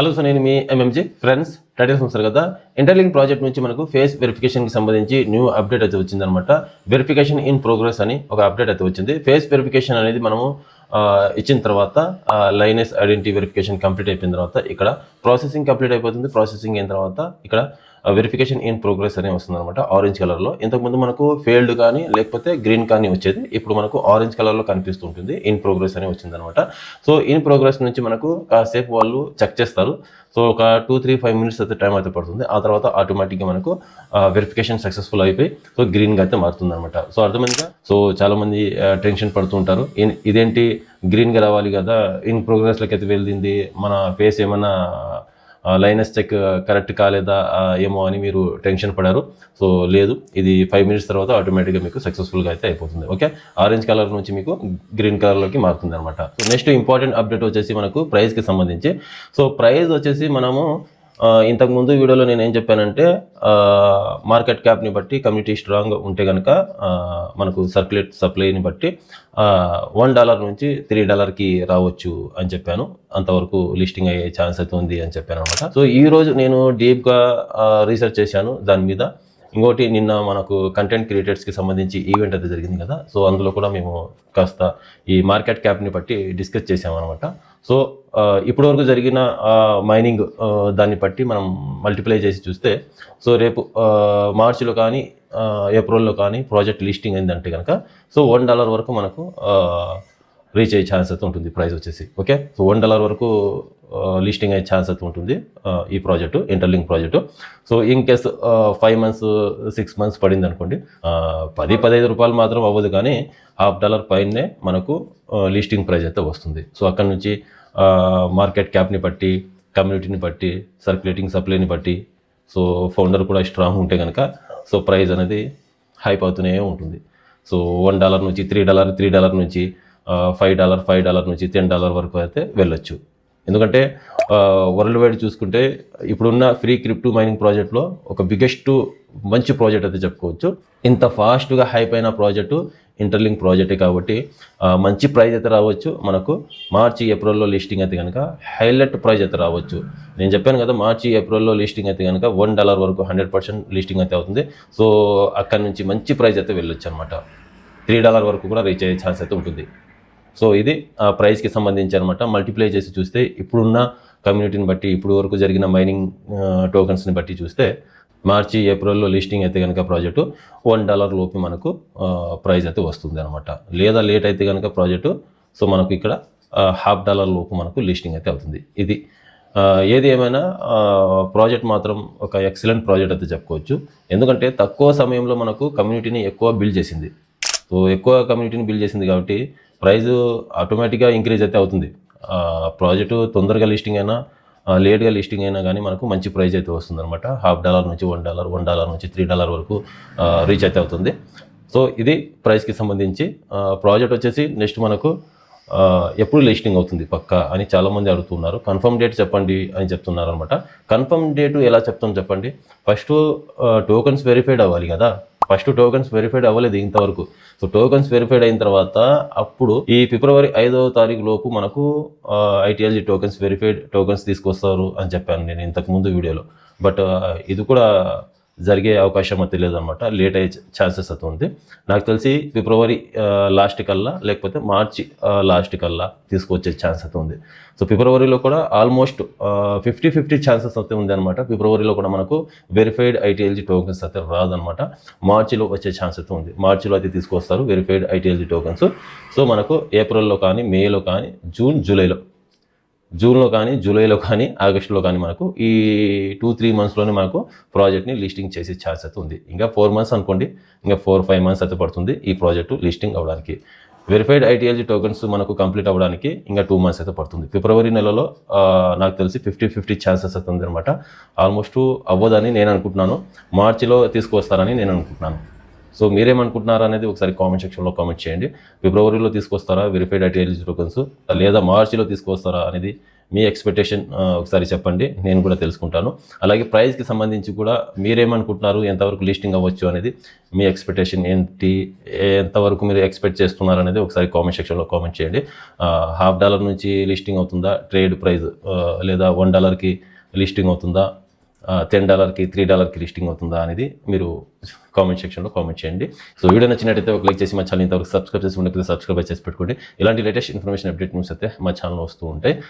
Hello so నేను మీ MMG friends titles చూస్తారు కదా. ఇంటర్లింక్ ప్రాజెక్ట్ నుంచి మనకు ఫేస్ వెరిఫికేషన్కి సంబంధించి న్యూ అప్డేట్ అయితే వచ్చిందనమాట. వెరిఫికేషన్ ఇన్ ప్రోగ్రెస్ అని ఒక అప్డేట్ అయితే వచ్చింది. ఫేస్ వెరిఫికేషన్ అనేది మనము ఇచ్చిన తర్వాత లైనెస్ ఐడెంటిటీ వెరిఫికేషన్ కంప్లీట్ అయిపోయిన తర్వాత ఇక్కడ ప్రాసెసింగ్ కంప్లీట్ అయిపోతుంది. ప్రాసెసింగ్ అయిన తర్వాత ఇక్కడ వెరిఫికేషన్ ఇన్ ప్రోగ్రెస్ అనే వస్తుంది అనమాట ఆరెంజ్ కలర్లో. ఇంతకుముందు మనకు ఫెయిల్డ్ కానీ లేకపోతే గ్రీన్ కానీ వచ్చేది, ఇప్పుడు మనకు ఆరెంజ్ కలర్లో కనిపిస్తుంటుంది. ఇన్ ప్రోగ్రెస్ అని వచ్చింది అనమాట. సో ఇన్ ప్రోగ్రెస్ నుంచి మనకు కాసేపు వాళ్ళు చెక్ చేస్తారు. సో ఒక 2-3-5 మినిట్స్ అయితే టైం అయితే పడుతుంది. ఆ తర్వాత ఆటోమేటిక్గా మనకు వెరిఫికేషన్ సక్సెస్ఫుల్ అయిపోయి సో గ్రీన్గా అయితే మారుతుంది అనమాట. సో అర్థమైందిగా. సో చాలామంది టెన్షన్ పడుతుంటారు, ఇదేంటి గ్రీన్గా రావాలి కదా, ఇన్ ప్రోగ్రెస్లోకి అయితే వెళ్ళింది, మన ఫేస్ ఏమన్నా లైనెస్ చెక్ కరెక్ట్ కాలేదా ఏమో అని మీరు టెన్షన్ పడారు. సో లేదు, ఇది 5 మినిట్స్ తర్వాత ఆటోమేటిక్గా మీకు సక్సెస్ఫుల్గా అయితే అయిపోతుంది. ఓకే, ఆరెంజ్ కలర్ నుంచి మీకు గ్రీన్ కలర్లోకి మారుతుంది అనమాట. సో నెక్స్ట్ ఇంపార్టెంట్ అప్డేట్ వచ్చేసి మనకు ప్రైస్కి సంబంధించి. సో ప్రైస్ వచ్చేసి మనము ఇంతకుముందు వీడియోలో నేను ఏం చెప్పానంటే మార్కెట్ క్యాప్ని బట్టి కమ్యూనిటీ స్ట్రాంగ్ ఉంటే కనుక మనకు సర్క్యులేట్ సప్లైని బట్టి $1 నుంచి $3కి రావచ్చు అని చెప్పాను. అంతవరకు లిస్టింగ్ అయ్యే ఛాన్స్ అయితే ఉంది అని చెప్పాను అనమాట. సో ఈరోజు నేను డీప్గా రీసెర్చ్ చేశాను దాని మీద. ఇంకోటి నిన్న మనకు కంటెంట్ క్రియేటర్స్కి సంబంధించి ఈవెంట్ అయితే జరిగింది కదా. సో అందులో కూడా మేము కాస్త ఈ మార్కెట్ క్యాప్ని బట్టి డిస్కస్ చేసామన్నమాట. సో ఇప్పటివరకు జరిగిన మైనింగ్ దాన్ని బట్టి మనం మల్టిప్లై చేసి చూస్తే సో రేపు మార్చిలో కానీ ఏప్రిల్లో కానీ ప్రాజెక్ట్ లిస్టింగ్ అయిందంటే కనుక సో $1 వరకు మనకు రీచ్ అయ్యే ఛాన్స్ అయితే ఉంటుంది ప్రైస్ వచ్చేసి. ఓకే, సో $1 వరకు లిస్టింగ్ అయ్యే ఛాన్స్ అయితే ఉంటుంది ఈ project, interlink project. So in case 5 months 6 months పడింది అనుకోండి, $10-15 మాత్రం అవ్వదు, కానీ $1/2 పైనే మనకు లిస్టింగ్ ప్రైస్ అయితే వస్తుంది. సో అక్కడ నుంచి మార్కెట్ క్యాప్ని బట్టి, కమ్యూనిటీని బట్టి, సర్క్యులేటింగ్ సప్లైని బట్టి, సో ఫౌండర్ కూడా స్ట్రాంగ్ ఉంటే కనుక సో ప్రైస్ అనేది హైప్ అవుతూనే ఉంటుంది. సో $1 నుంచి $3 నుంచి $5 నుంచి $10 వరకు అయితే వెళ్ళొచ్చు. ఎందుకంటే వరల్డ్ వైడ్ చూసుకుంటే ఇప్పుడున్న ఫ్రీ క్రిప్టో మైనింగ్ ప్రాజెక్ట్లో ఒక బిగ్గెస్ట్ మంచి ప్రాజెక్ట్ అయితే చెప్పుకోవచ్చు. ఇంత ఫాస్ట్గా హైప్ అయిన ప్రాజెక్టు ఇంటర్లింక్ ప్రాజెక్టే కాబట్టి మంచి ప్రైజ్ అయితే రావచ్చు. మనకు మార్చి ఏప్రిల్లో లిస్టింగ్ అయితే కనుక హైలైట్ ప్రైజ్ అయితే రావచ్చు. నేను చెప్పాను కదా, మార్చి ఏప్రిల్లో లిస్టింగ్ అయితే కనుక $1 వరకు 100% లిస్టింగ్ అయితే అవుతుంది. సో అక్కడ నుంచి మంచి ప్రైజ్ అయితే వెళ్ళొచ్చు అనమాట. $3 వరకు కూడా రీచ్ అయ్యే ఛాన్స్ అయితే ఉంటుంది. సో ఇది ప్రైస్కి సంబంధించి అనమాట. మల్టిప్లై చేసి చూస్తే ఇప్పుడున్న కమ్యూనిటీని బట్టి, ఇప్పుడు వరకు జరిగిన మైనింగ్ టోకన్స్ని బట్టి చూస్తే మార్చి ఏప్రిల్లో లిస్టింగ్ అయితే కనుక ప్రాజెక్టు $1 లోపు మనకు ప్రైస్ అయితే వస్తుంది అనమాట. లేదా లేట్ అయితే కనుక ప్రాజెక్టు సో మనకు ఇక్కడ $1/2 లోపు మనకు లిస్టింగ్ అయితే అవుతుంది. ఇది ఏది ఏమైనా ప్రాజెక్ట్ మాత్రం ఒక ఎక్సలెంట్ ప్రాజెక్ట్ అయితే చెప్పుకోవచ్చు. ఎందుకంటే తక్కువ సమయంలో మనకు కమ్యూనిటీని ఎక్కువ బిల్డ్ చేసింది. సో ఎక్కువ కమ్యూనిటీని బిల్డ్ చేసింది కాబట్టి ప్రైజు ఆటోమేటిక్గా ఇంక్రీజ్ అయితే అవుతుంది. ప్రాజెక్టు తొందరగా లిస్టింగ్ అయినా లేట్గా లిస్టింగ్ అయినా కానీ మనకు మంచి ప్రైజ్ అయితే వస్తుంది అనమాట. $1/2 నుంచి $1 నుంచి $3 వరకు రీచ్ అయితే అవుతుంది. సో ఇది ప్రైస్కి సంబంధించి. ప్రాజెక్ట్ వచ్చేసి నెక్స్ట్ మనకు ఎప్పుడు లిస్టింగ్ అవుతుంది పక్కా అని చాలామంది అడుగుతున్నారు. కన్ఫర్మ్ డేట్ చెప్పండి అని చెప్తున్నారు అనమాట. కన్ఫర్మ్ డేటు ఎలా చెప్తాం చెప్పండి. ఫస్ట్ టోకన్స్ వెరిఫైడ్ అవ్వాలి కదా. ఫస్ట్ టోకన్స్ వెరిఫైడ్ అవ్వలేదు ఇంతవరకు. సో టోకన్స్ వెరిఫైడ్ అయిన తర్వాత అప్పుడు ఈ ఫిబ్రవరి 5వ తారీఖు లోపు మనకు ITLG టోకన్స్ వెరిఫైడ్ టోకన్స్ తీసుకొస్తారు అని చెప్పాను నేను ఇంతకుముందు వీడియోలో. బట్ ఇది కూడా జరిగే అవకాశం అయితే లేదనమాట. లేట్ అయ్యే ఛాన్సెస్ అయితే ఉంది. నాకు తెలిసి ఫిబ్రవరి లాస్ట్ కల్లా లేకపోతే మార్చి లాస్ట్ కల్లా తీసుకొచ్చే ఛాన్స్ అయితే ఉంది. సో ఫిబ్రవరిలో కూడా ఆల్మోస్ట్ 50-50 ఛాన్సెస్ అయితే ఉంది అనమాట. ఫిబ్రవరిలో కూడా మనకు వెరిఫైడ్ ITLG టోకన్స్ అయితే రాదనమాట. మార్చిలో వచ్చే ఛాన్స్ అయితే ఉంది. మార్చిలో అయితే తీసుకొస్తారు వెరిఫైడ్ ITLG టోకన్స్. సో మనకు ఏప్రిల్లో కానీ, మేలో కానీ, జూన్లో కానీ, జూలైలో కానీ, ఆగస్టులో కానీ మనకు ఈ 2-3 మంత్స్లోనే మనకు ప్రాజెక్ట్ని లిస్టింగ్ చేసే ఛాన్స్ అయితే ఉంది. ఇంకా 4 మంత్స్ అనుకోండి, ఇంకా 4-5 మంత్స్ అయితే పడుతుంది ఈ ప్రాజెక్టు లిస్టింగ్ అవ్వడానికి. వెరిఫైడ్ ITLG టోకన్స్ మనకు కంప్లీట్ అవ్వడానికి ఇంకా 2 మంత్స్ అయితే పడుతుంది. ఫిబ్రవరి నెలలో నాకు తెలిసి 50-50 ఛాన్సెస్ అయితే ఉందన్నమాట. ఆల్మోస్ట్ అవ్వదని నేను అనుకుంటున్నాను. మార్చిలో తీసుకొస్తారని నేను అనుకుంటున్నాను. సో మీరేమనుకుంటున్నారా అనేది ఒకసారి కామెంట్ సెక్షన్లో కామెంట్ చేయండి. ఫిబ్రవరిలో తీసుకొస్తారా వెరిఫైడ్ ఐటీఎల్ టోకన్స్, లేదా మార్చిలో తీసుకొస్తారా అనేది మీ ఎక్స్పెక్టేషన్ ఒకసారి చెప్పండి, నేను కూడా తెలుసుకుంటాను. అలాగే ప్రైస్కి సంబంధించి కూడా మీరేమనుకుంటున్నారు, ఎంతవరకు లిస్టింగ్ అవ్వచ్చు అనేది మీ ఎక్స్పెక్టేషన్ ఏంటి, ఎంతవరకు మీరు ఎక్స్పెక్ట్ చేస్తున్నారు అనేది ఒకసారి కామెంట్ సెక్షన్లో కామెంట్ చేయండి. $50 నుంచి లిస్టింగ్ అవుతుందా, ట్రేడ్ ప్రైస్ లేదా $1కి లిస్టింగ్ అవుతుందా, $10కి $3కి లిస్టింగ్ అవుతుందా అనేది మీరు కామెంట్ సెక్షన్లో కామెంట్ చేయండి. సో వీడియో నచ్చినట్టయితే ఒక లైక్ చేసి మా ఛానల్ ఇంతవరకు సబ్స్క్రైబ్ చేసి ఉండకపోతే సబ్స్క్రైబ్ చేసి పెట్టుకోండి. ఇలాంటి లేటెస్ట్ ఇన్ఫర్మేషన్ అప్డేట్ న్యూస్ అయితే మా ఛానల్ వస్తూ ఉంటాయి.